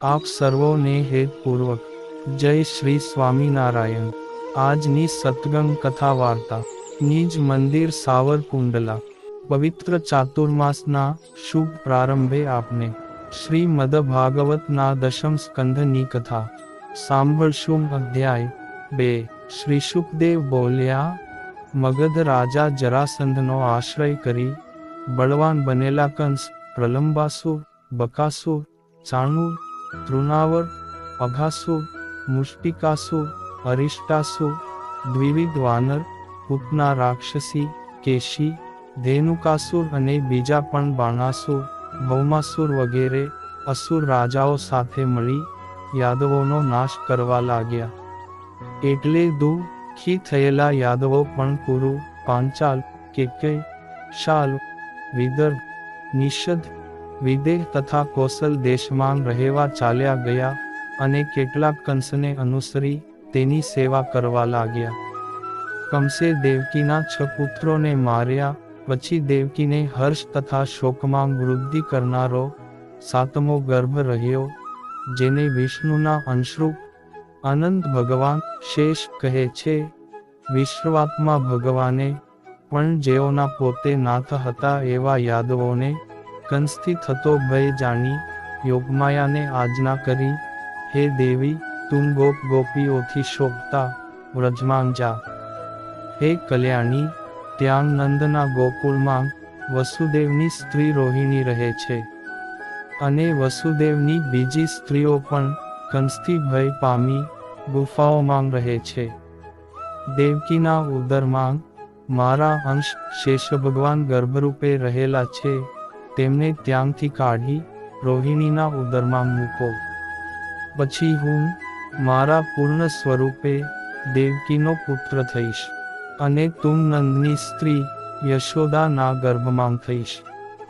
આપ સર્વોને હેતપૂર્વક જય શ્રી સ્વામિનારાયણ। આજની સત્સંગ કથા વાર્તા નિજ મંદિર સાવરકુંડલા। પવિત્ર ચાતુર્માસના શુભ પ્રારંભે આપને શ્રીમદ ભાગવતના દશમ સ્કંધની કથા સાંભળશું। અધ્યાય 2। શ્રી શુકદેવ બોલ્યા, મગધ રાજા જરાસંધનો આશ્રય કરી બળવાન બનેલા કંસ, પ્રલંબાસુર, બકાસુર, ચાણૂર, તૃણાવર, અઘાસુર, મુષ્ટિકાસુર, અરિષ્ટાસુર, દ્વિવિધ વાનર, પૂતના રાક્ષસી, કેશી, ધેનુકાસુર અને બીજા પણ બાણાસુર, ભૌમાસુર વગેરે અસુર રાજાઓ સાથે મળી યાદવોનો નાશ કરવા લાગ્યા। એટલે દુઃખી થયેલા યાદવો પણ કુરુ, પાંચાલ, કેકય, શાલ, વિદર્ભ, નિષદ, વિદેહ તથા કોસલ દેશમાં રહેવા ચાલ્યા ગયા અને કેટલાક કંસને અનુસરી તેની સેવા કરવા લાગ્યા। કંસે દેવકીના 6 પુત્રોને માર્યા પછી દેવકીને હર્ષ તથા શોકમાં વૃદ્ધિ કરનારો 7મો ગર્ભ રહ્યો, જેને વિષ્ણુના અંશરૂપ અનંત ભગવાન શેષ કહે છે। વિશ્વાત્મા ભગવાને પણ જેઓના પોતે નાથ હતા એવા યાદવોને કંસથી થતો ભય જાણી યોગમાયાને આજ્ઞા કરી, હે દેવી, તું ગોપ ગોપીઓથી શોભતા વ્રજમાં જા। હે કલ્યાણી, ત્યાં નંદના ગોકુળમાં વસુદેવની સ્ત્રી રોહિણી રહે છે અને વસુદેવની બીજી સ્ત્રીઓ પણ કંસથી ભય પામી ગુફાઓમાં રહે છે। દેવકીના ઉદરમાં મારા અંશ શેષભગવાન ગર્ભરૂપે રહેલા છે, તેમને ત્યાંથી કાઢી રોહિણીના ઉદરમાં મૂકો। પછી હું મારા પૂર્ણ સ્વરૂપે દેવકીનો પુત્ર થઈશ અને તું નંદની સ્ત્રી યશોદાના ગર્ભમાં થઈશ।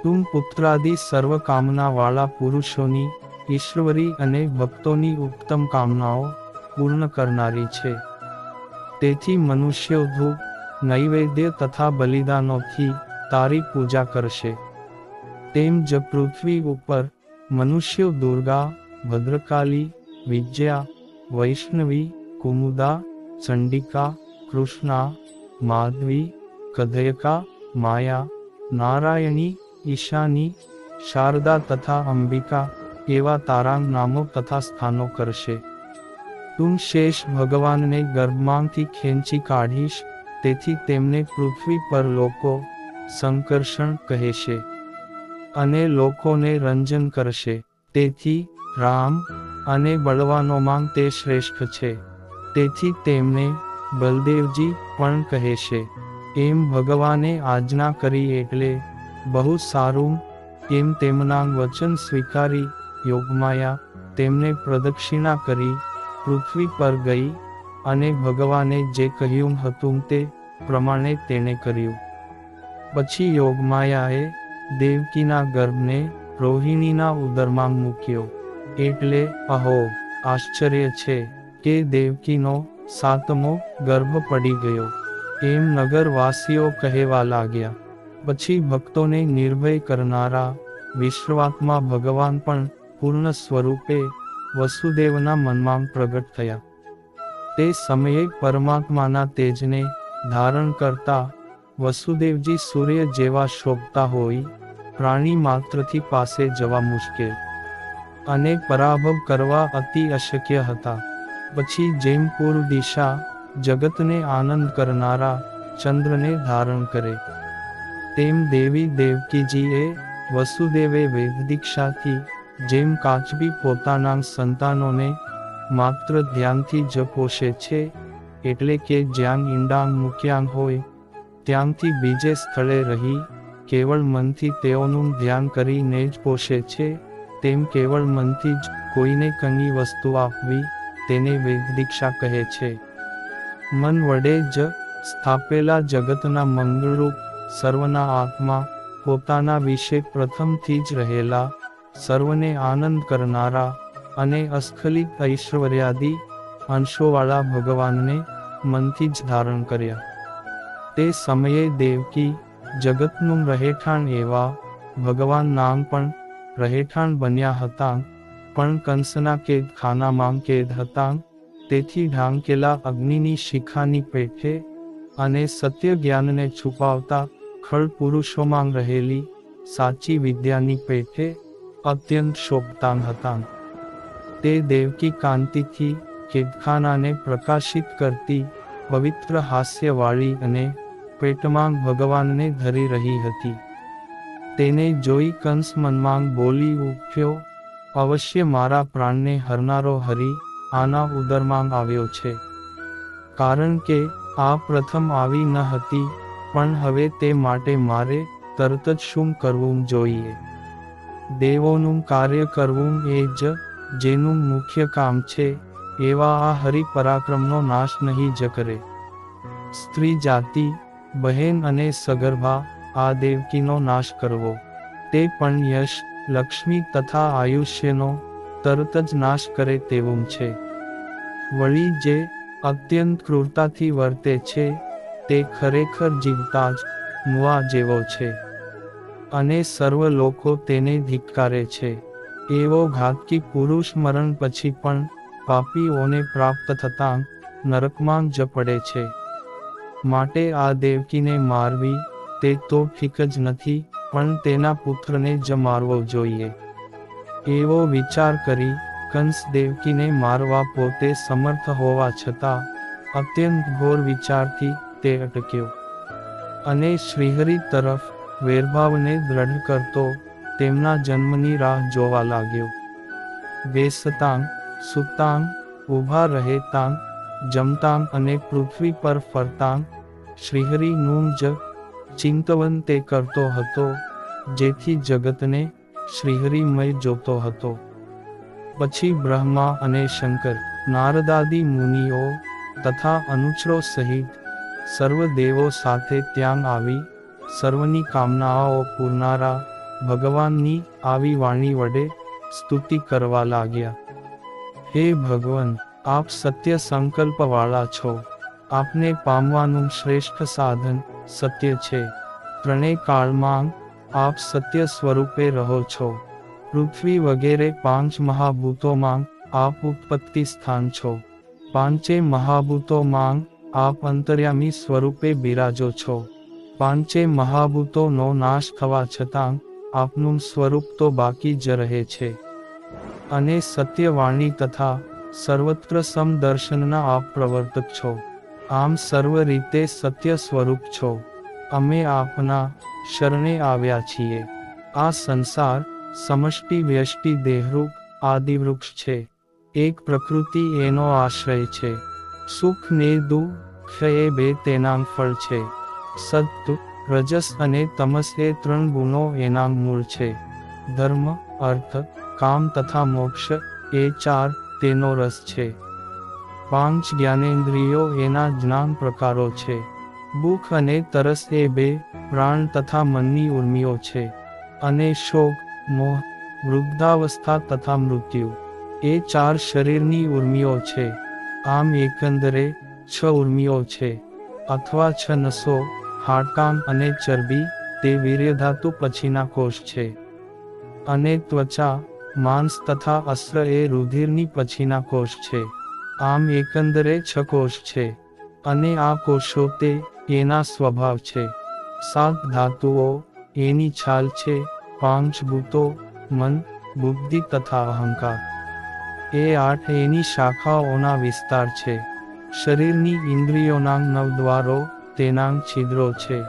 તું પુત્રાદિ સર્વ કામનાવાળા પુરુષોની ઈશ્વરી અને ભક્તોની ઉત્તમ કામનાઓ પૂર્ણ કરનારી છે। તેથી મનુષ્યો ધૂપ, નૈવેદ્ય તથા બલિદાનોથી તારી પૂજા કરશે। તેમ જ પૃથ્વી ઉપર મનુષ્યો દુર્ગા, ભદ્રકાલી, વિજયા, વૈષ્ણવી, કુમુદા, ચંડિકા, કૃષ્ણા, માધવી, કદયકા, માયા, નારાયણી, ઈશાની, શારદા તથા અંબિકા એવા તારા નામો તથા સ્થાનો કરશે। તું શેષ ભગવાનને ગર્ભમાંથી ખેંચી કાઢીશ, તેથી તેમને પૃથ્વી પર લોકો સંકર્ષણ કહેશે અને લોકોને રંજન કરશે। તેથી રામ અને બળવાનોમાં તે શ્રેષ્ઠ છે, તેથી તેમને બલદેવજી પણ કહેશે। એમ ભગવાને આજ્ઞા કરી એટલે બહુ સારું। એમ તેમના વચન સ્વીકારી યોગમાયા તેમને પ્રદક્ષિણા કરી પૃથ્વી પર ગઈ અને ભગવાને જે કહ્યું હતું તે પ્રમાણે તેણે કર્યું। પછી યોગમાયાએ દેવકીના ગર્ભને રોહિણીના ઉદરમાં મૂક્યો। એટલે અહો, આશ્ચર્ય છે કે દેવકીનો 7મો ગર્ભ પડી ગયો, એમ નગરવાસીઓ કહેવા લાગ્યા। પછી ભક્તોને નિર્ભય કરનારા વિશ્વાત્મા ભગવાન પણ પૂર્ણ સ્વરૂપે વસુદેવના મનમાં પ્રગટ થયા। તે સમયે પરમાત્માના તેજને ધારણ કરતા વસુદેવજી સૂર્ય જેવા શોભતા હોય પ્રાણી માત્રથી પાસે જવા મુશ્કેલ અને પરાભવ કરવા અતિ અશક્ય હતા। પછી જેમ પૂર્વ દિશા જગતને આનંદ કરનારા ચંદ્રને ધારણ કરે, તેમ દેવી દેવકીજીએ વસુદેવે વેદદીક્ષાથી જેમ કાચબી પોતાના સંતાનોને માત્ર ધ્યાનથી જ પોષે છે, એટલે કે જ્યાં ઈંડાણ મૂક્યાં હોય ત્યાંથી બીજે સ્થળે રહી કેવળ મનથી તેઓનું ધ્યાન કરીને જ પોષે છે, તેમ કેવળ મનથી જ કોઈને કંઈ વસ્તુ આપવી તેને વેદદીક્ષા કહે છે। મન વડે જ સ્થાપેલા જગતના મંગળરૂપ સર્વના આત્મા, પોતાના વિશે પ્રથમથી જ રહેલા, સર્વને આનંદ કરનારા અને અસ્ખલિત ઐશ્વર્યાદિ અંશોવાળા ભગવાનને મનથી જ ધારણ કર્યા। તે સમયે દેવકી જગતનું રહેઠાણ એવા ભગવાન નામ પણ રહેઠાણ બન્યા હતા, પણ કંસના કેદખાનામાં કેદ હતા, તેથી ઢાંકેલા અગ્નિની શિખાની પેઠે અને સત્ય જ્ઞાનને છુપાવતા ખળ પુરુષોમાં રહેલી સાચી વિદ્યાની પેઠે અત્યંત શોભતા હતા. તે દેવકી કાંતિથી કેદખાનાને પ્રકાશિત કરતી પવિત્ર હાસ્યવાળી અને પેટમાં ભગવાનને ધરી રહી હતી. તેને જોઈ કંસ મનમાં બોલી ઉઠ્યો, અવશ્ય મારા પ્રાણને હરનારો હરિ આના ઉદરમાં આવ્યો છે. કારણ કે આ પ્રથમ આવી ન હતી, પણ હવે તે માટે મારે તરત જ શું કરવું જોઈએ? દેવોનું કાર્ય કરવું એ જ જેનું મુખ્ય કામ છે, એવા આ હરિ પરાક્રમનો નાશ નહીં જ કરે. સ્ત્રી જાતિ, બહેન અને સગર્ભા આ દેવકીનો નાશ કરવો, તે પણ યશ, લક્ષ્મી તથા આયુષ્યનો તરત જ નાશ કરે તેવું છે. વળી જે અત્યંત ક્રૂરતાથી વર્તે છે, તે ખરેખર જીવતા જ મુવા જેવો છે, અને સર્વ લોકો તેને ધિક્કારે છે. એવો ઘાતકી પુરુષ મરણ પછી પણ પાપીઓને પ્રાપ્ત થતાં નરકમાં જ પડે છે. માટે આ દેવકીને મારવી તે તો ઠીક જ નથી, પણ તેના પુત્રને જ મારવો જોઈએ. એવો વિચાર કરી કંસ દેવકીને મારવા પોતે સમર્થ હોવા છતાં અત્યંત ઘોર વિચારથી તે અટક્યો, અને શ્રીહરિ તરફ વેરભાવને દ્રઢ કરતો તેમના જન્મની રાહ જોવા લાગ્યો. બેસતાંગ, સૂતાંગ, ઊભા રહેતાંગ, જમતાંગ અને પૃથ્વી પર ફરતાંગ શ્રીહરિનું જ ચિંતવન તે કરતો હતો, જેથી જગતને શ્રીહરિમય જોતો હતો. પછી બ્રહ્મા અને શંકર, નારદાદિ મુનિઓ તથા અનુચરો સહિત સર્વ દેવો સાથે ત્યાં આવી સર્વની કામનાઓ પૂરનારા ભગવાનની આવી વાણી વડે સ્તુતિ કરવા લાગ્યા. હે ભગવાન, આપ સત્ય સંકલ્પવાળા છો. આપને પામવાનું શ્રેષ્ઠ સાધન સત્ય છે. ત્રણેય કાળમાં આપ સત્ય સ્વરૂપે રહો છો. પૃથ્વી વગેરે પાંચ મહાભૂતોમાં આપ ઉત્પત્તિ સ્થાન છો. પાંચે મહાભૂતોમાં આપ અંતર્યામી સ્વરૂપે બિરાજો છો. પાંચે મહાભૂતોનો નાશ થવા છતાં આપનું સ્વરૂપ તો બાકી જ રહે છે. અને સત્યવાણી તથા સર્વત્ર સમદર્શનના આપ પ્રવર્તક છો. આમ સર્વ રીતે સત્ય સ્વરૂપ છો. અમે આપના શરણે આવ્યા છીએ. આ સંસાર સમષ્ટિ વ્યષ્ટિ દેહરૂપ આદિવૃક્ષ છે. એક પ્રકૃતિ એનો આશ્રય છે. સુખ ને દુઃખ એ બે તેના ફળ છે. સત્વ, રજસ અને તમસ એ ત્રણ ગુણો એના મૂળ છે. ધર્મ, અર્થ, કામ તથા મોક્ષ એ ચાર તેનો રસ છે. પાંચ જ્ઞાનેન્દ્રિયો એના જ્ઞાન પ્રકારો છે. ભૂખ અને તરસ એ બે પ્રાણ તથા મનની ઉર્મિઓ છે. અને શોક, મોહ, વૃદ્ધાવસ્થા તથા મૃત્યુ એ ચાર શરીરની ઉર્મિઓ છે. આમ એકંદરે 6 ઉર્મિઓ છે, અથવા 6 નસો, હાડકાં અને ચરબી તે વીર્યધાતુ પછીના કોષ છે. અને ત્વચા, માંસ તથા અસ્ત્ર એ રુધિરની પછીના કોષ છે. આમ એકંદરે 6 કોષ છે. અને આ કોષો તે એના સ્વભાવ છે. 7 ધાતુઓ એની છાલ છે. 5 ભૂતો, મન, બુદ્ધિ તથા અહંકાર એ 8 એની શાખાઓના વિસ્તાર છે. શરીરની ઇન્દ્રિયોના 9 દ્વારો તેના છિદ્રો છે.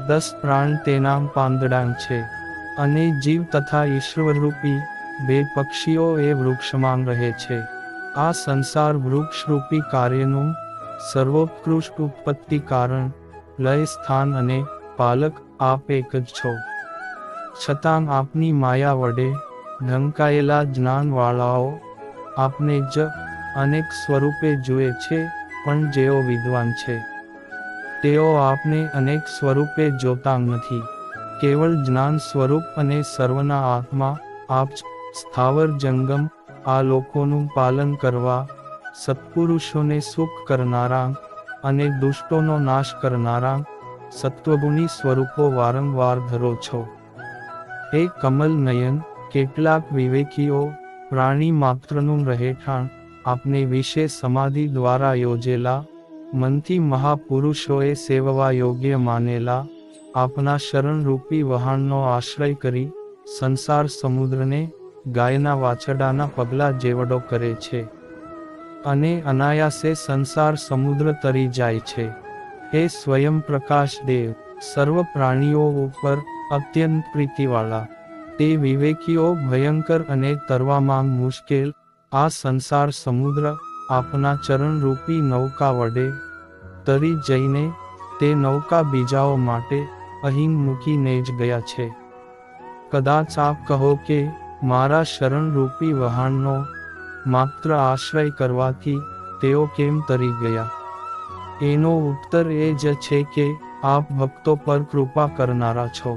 10 પ્રાણ તેના પાંદડાં છે. અને જીવ તથા ઈશ્વરરૂપી 2 પક્ષીઓ એ વૃક્ષમાં રહે છે. આ સંસાર વૃક્ષરૂપી કાર્યનું સર્વોત્કૃષ્ટ ઉત્પત્તિ કારણ, લય સ્થાન અને પાલક આપ એક જ છો. છતાં આપની માયા વડે ઢંકાયેલા જ્ઞાનવાળાઓ આપને જ અનેક સ્વરૂપે જુએ છે, પણ જેઓ વિદ્વાન છે તેઓ આપને અનેક સ્વરૂપે જોતા નથી. કેવળ જ્ઞાન સ્વરૂપ અને સર્વના આત્મા આપ જ સ્થાવર જંગમ આ લોકોનું પાલન કરવા, સત્પુરુષોને સુખ કરનારા અને દુષ્ટોનો નાશ કરનારા સત્વગુણી સ્વરૂપો વારંવાર ધરો છો. હે કમલ નયન, કેટલાક વિવેકીઓ પ્રાણી માત્રનું રહેઠાણ આપને વિશે સમાધિ દ્વારા યોજેલા મનથી મહાપુરુષોએ સેવવા યોગ્ય માનેલા આપના શરણરૂપી વહાણનો આશ્રય કરી સંસાર સમુદ્રને ગાયના વાછરડાના પગલા જેવડો કરે છે અને અનાયાસે સંસાર સમુદ્ર તરી જાય છે. હે સ્વયં પ્રકાશ દેવ, સર્વ પ્રાણીઓ ઉપર અત્યંત પ્રીતિવાળા, તે વિવેકીઓ ભયંકર અને તરવામાં મુશ્કેલ આ સંસાર સમુદ્ર આપના ચરણરૂપી નૌકા વડે તરી જઈને તે નૌકા બીજાઓ માટે અહીં મૂકીને જ ગયા છે. કદાચ આપ કહો કે મારા શરણરૂપી વહાણનો માત્ર આશ્રય કરવાથી તેઓ કેમ તરી ગયા? એનો ઉત્તર એ જ છે કે આપ ભક્તો પર કૃપા કરનારા છો.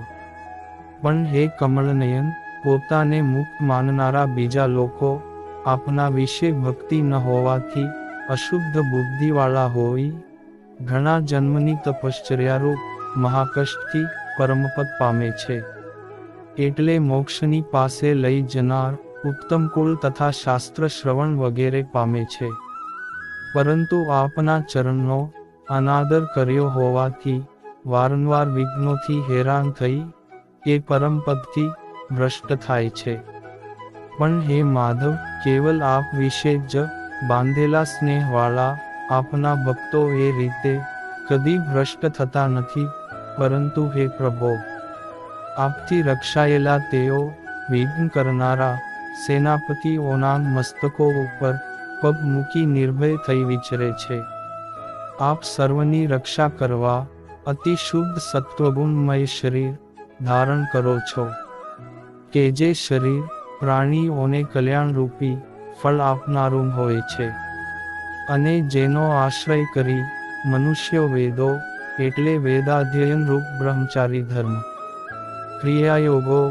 પણ હે કમળનયન, પોતાને મુક્ત માનનારા બીજા લોકો આપના વિશે ભક્તિ ન હોવાથી અશુદ્ધ બુદ્ધિવાળા હોઈ ઘણા જન્મની તપશ્ચર્યારૂપ મહાકષ્ટથી પરમપદ પામે છે. એટલે મોક્ષની પાસે લઈ જનાર ઉત્તમ કુળ તથા શાસ્ત્ર શ્રવણ વગેરે પામે છે. પરંતુ આપના ચરણનો અનાદર કર્યો હોવાથી વારંવાર વિઘ્નોથી હેરાન થઈ એ પરમપદથી ભ્રષ્ટ થાય છે. પણ હે માધવ, કેવલ આપ વિશે જ બાંધેલા સ્નેહવાળા આપના ભક્તો એ રીતે કદી ભ્રષ્ટ થતા નથી. પરંતુ હે પ્રભો, આપથી રક્ષાયેલા તેઓ વિઘ્ન કરનારા સેનાપતિઓના મસ્તકો ઉપર પગ મૂકી નિર્ભય થઈ વિચરે છે. આપ સર્વની રક્ષા કરવા અતિ શુદ્ધ સત્વગુણમય શરીર ધારણ કરો છો કે જે શરીર પ્રાણીઓને કલ્યાણરૂપી ફળ આપનારું હોય છે અને જેનો આશ્રય કરી મનુષ્યો વેદો એટલે વેદાધ્યયન રૂપ બ્રહ્મચારી ધર્મ, ક્રિયાયોગો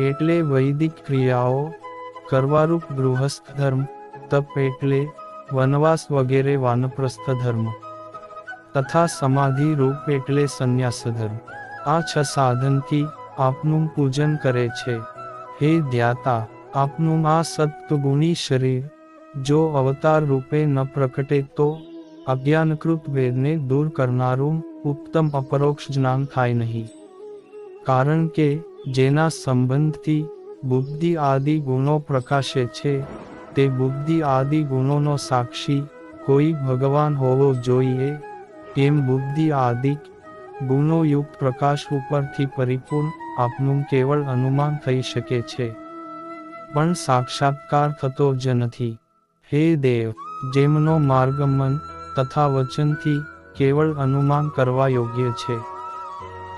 એટલે વૈદિક ક્રિયાઓ કરવારૂપ ગૃહસ્થ ધર્મ, તપ એટલે વનવાસ વગેરે વાનપ્રસ્થ ધર્મ તથા સમાધિ રૂપ એટલે સંન્યાસ ધર્મ, આ 6 સાધનથી આપનું પૂજન કરે છે. હે ધ્યાતા, આપનું આ સત્વગુણી શરીર જો અવતાર રૂપે ન પ્રકટે તો અજ્ઞાનકૃત વેદને દૂર કરનારું ઉત્તમ અપરોક્ષ જ્ઞાન થાય નહીં. કારણ કે જેના સંબંધથી બુદ્ધિ આદિ ગુણો પ્રકાશે છે તે બુદ્ધિ આદિ ગુણોનો સાક્ષી કોઈ ભગવાન હોવો જોઈએ. એમ બુદ્ધિ આદિક ગુણોયુક્ત પ્રકાશ ઉપરથી પરિપૂર્ણ આપનું કેવળ અનુમાન થઈ શકે છે, પણ સાક્ષાત્કાર થતો જ નથી. હે દેવ, જેમનો માર્ગ મન તથા વચનથી કેવળ અનુમાન કરવા યોગ્ય છે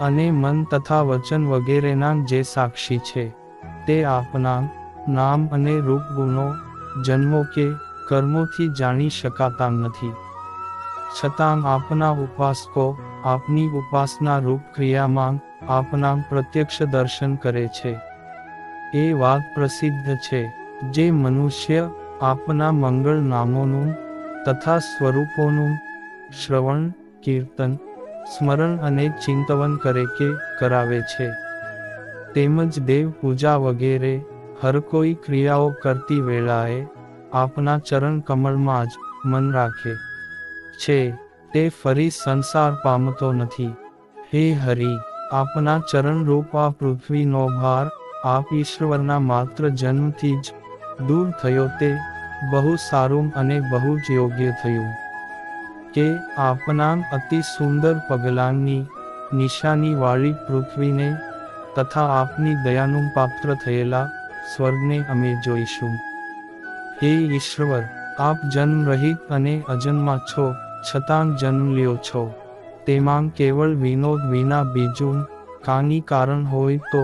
અને મન તથા વચન વગેરેના જે સાક્ષી છે તે આપના નામ અને રૂપ ગુણો જન્મો કે કર્મોથી જાણી શકાતા નથી. છતાં આપના ઉપાસકો આપની ઉપાસના રૂપ ક્રિયામાં આપના પ્રત્યક્ષ દર્શન કરે છે. એ વાત પ્રસિદ્ધ છે, જે મનુષ્ય આપના મંગળ નામોનું તથા સ્વરૂપોનું શ્રવણ, કીર્તન, સ્મરણ અને ચિંતવન કરે કે કરાવે છે, તેમજ દેવ પૂજા વગેરે હર કોઈ ક્રિયાઓ કરતી વેળાએ આપના ચરણ કમળમાં જ મન રાખે છે, તે ફરી સંસાર પામતો નથી. હે હરિ, આપના ચરણરૂપ આ પૃથ્વીનો ભાર આપ ઈશ્વરના માત્ર જન્મથી જ દૂર થયો તે બહુ સારું અને બહુ જ યોગ્ય થયું કે આપના અતિ સુંદર પગલાંની નિશાનીવાળી પૃથ્વીને તથા આપની દયાનું પાત્ર થયેલા સ્વર્ગને અમે જોઈશું. હે ઈશ્વર, આપ જન્મરહિત અને અજન્મા છો, છતાં જન્મ લ્યો છો. તેમાં કેવળ વિનોદ વિના બીજું કાંઈ કારણ હોય તો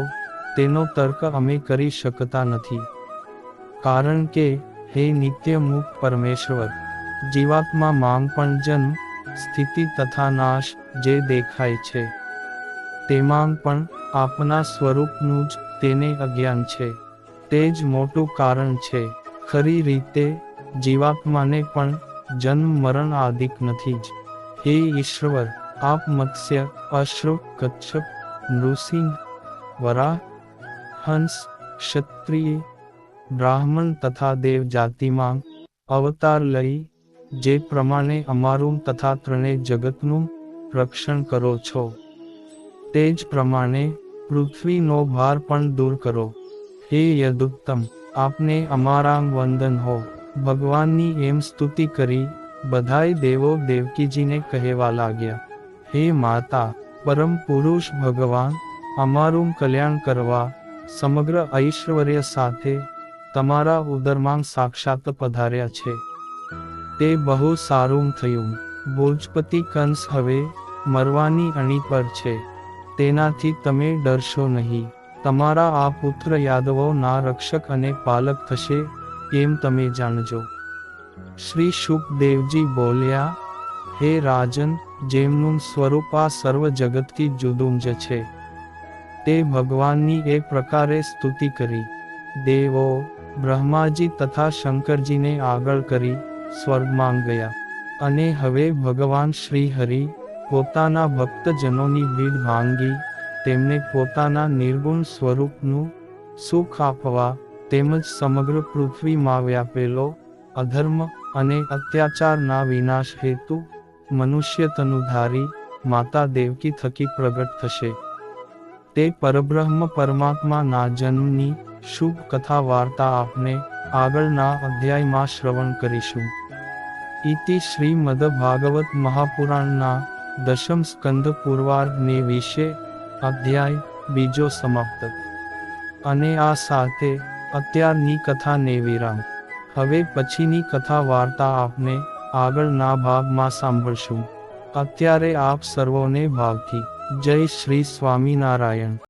તેનો તર્ક અમે કરી શકતા નથી. કારણ કે હે નિત્ય મુક્ત પરમેશ્વર, જીવાત્મા માંગ પણ જન્મ, સ્થિતિ તથા નાશ જે દેખાય છે તેમાં પણ આપના સ્વરૂપનું જ તેને અજ્ઞાન છે. તે જ મોટું કારણ છે. ખરી રીતે જીવાત્માને પણ જન્મ મરણ આદિક નથી જ. હે ઈશ્વર, આપ મત્સ્ય, અશ્વ, કચ્છપ, નૃસિંહ, વરાહ, હંસ, ક્ષત્રિય, બ્રાહ્મણ તથા દેવ જાતિમાં અવતાર લઈ જે પ્રમાણે અમારું તથા ત્રણેય જગતનું રક્ષણ કરો છો તે જ પ્રમાણે પૃથ્વીનો ભાર પણ દૂર કરો. હે યદુત્તમ, આપને અમારા વંદન હો. ભગવાનની એમ સ્તુતિ કરી બધાય દેવો દેવકીજીને કહેવા લાગ્યા, હે માતા, પરમ પુરુષ ભગવાન અમારું કલ્યાણ કરવા સમગ્ર ઐશ્વર્ય સાથે તમારા ઉદરમાં સાક્ષાત પધાર્યા છે. તે બહુ સારું થયું. ભોજપતિ કંસ હવે મરવાની અણી પર છે. તેનાથી તમે ડરશો નહીં. તમારા આ પુત્ર યાદવોના રક્ષક અને પાલક થશે એમ તમે જાણજો. શ્રી શુકદેવજી બોલ્યા, હે રાજન, જેમનું સ્વરૂપ આ સર્વ જગતથી જુદું જ છે તે ભગવાનની એ પ્રકારે સ્તુતિ કરી. દેવો બ્રહ્માજી તથા શંકરજીને આગળ કરી સ્વર્ગમાં ગયા. અને હવે ભગવાન શ્રી હરિ પોતાના ભક્તજનોની ભીડ ભાંગી તેમને પોતાના નિર્ગુણ સ્વરૂપનું સુખ આપવા તેમજ સમગ્ર પૃથ્વીમાં વ્યાપેલો અધર્મ અને અત્યાચારના વિનાશ હેતુ મનુષ્ય તનુધારી માતા દેવકી થકી પ્રગટ થશે. તે પરબ્રહ્મ પરમાત્માના જન્મની શુભ કથા વાર્તા આપને આગળના અધ્યાયમાં શ્રવણ કરીશું. ઇતિ શ્રીમદ ભાગવત મહાપુરાણના દશમ સ્કંદ પૂર્વાર્ધને વિશે અધ્યાય બીજો સમાપ્ત. અને આ સાથે અત્યારની કથાને વિરામ. હવે પછીની કથા વાર્તા આપને આગળના ભાગમાં સાંભળશું. અત્યારે આપ સર્વોને ભાવથી જય શ્રી સ્વામિનારાયણ.